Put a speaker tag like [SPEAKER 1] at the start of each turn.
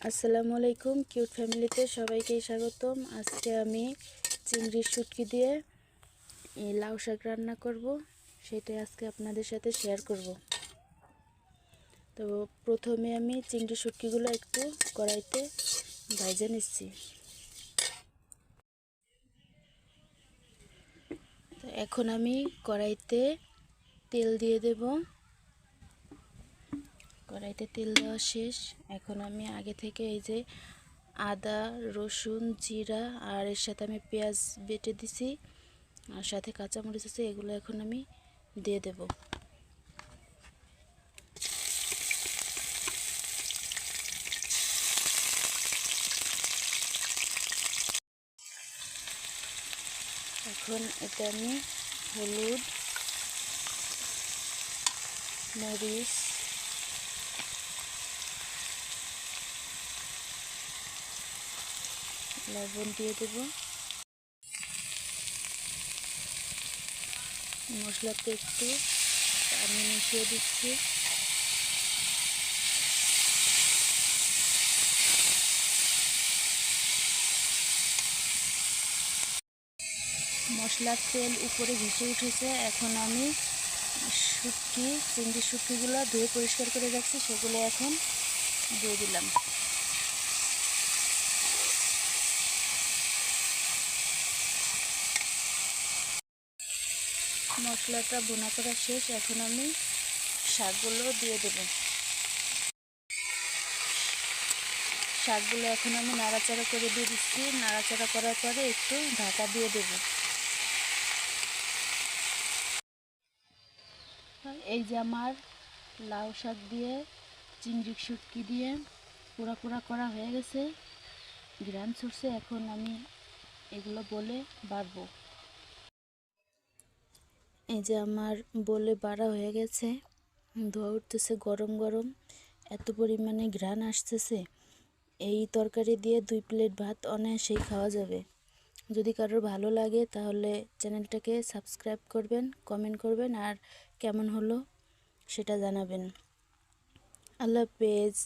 [SPEAKER 1] আসসালামু আলাইকুম, কিউট ফ্যামিলিতে সবাইকে স্বাগতম। আজকে আমি চিংড়ির শুটকি দিয়ে লাউ শাক রান্না করব, সেটাই আজকে আপনাদের সাথে শেয়ার করব। তো প্রথমে আমি চিংড়ি শুটকিগুলো একটু কড়াইতে ভেজে নিচ্ছি। তো এখন আমি কড়াইতে তেল দিয়ে দেব। কড়াইতে তেল দেওয়া শেষ। এখন আমি আগে থেকে এই যে আদা, রসুন, জিরা আর এর সাথে আমি পেঁয়াজ বেটে দিছি, আর সাথে কাঁচামরিচ আছে, এগুলো এখন আমি দিয়ে দেব। এখন এতে আমি হলুদ, মরিচ, লবণ দিয়ে দেব। মশলাতে একটু পানি মিশিয়ে দিচ্ছি। মশলার তেল উপরে ভেসে উঠেছে। এখন আমি চিংড়ি শুটকিগুলো ধুয়ে পরিষ্কার করে রাখছি, সেগুলো এখন দিয়ে দিলাম। মশলাটা ভুনা করা শেষ। এখন আমি শাকগুলো দিয়ে দেব। শাকগুলো এখন আমি নাড়াচাড়া করে দিয়ে দিচ্ছি। নাড়াচাড়া করার পরে একটু ঢাকা দিয়ে দেব। এই যে আমার লাউ শাক দিয়ে চিংড়ি শুটকি দিয়ে পোড়া পোড়া করা হয়ে গেছে, ঘ্রাণ ছুটছে। এখন আমি এগুলো বলে বাড়বো। এই যে আমার বলে বাড়া হয়ে গেছে, ধোয়া উঠতেছে গরম গরম, এত পরিমাণে ঘ্রাণ আসতেছে। এই তরকারি দিয়ে 2 প্লেট ভাত অনায়াসেই খাওয়া যাবে। যদি কারোর ভালো লাগে তাহলে চ্যানেলটাকে সাবস্ক্রাইব করবেন, কমেন্ট করবেন, আর কেমন হলো সেটা জানাবেন। আল্লাহ হাফেজ।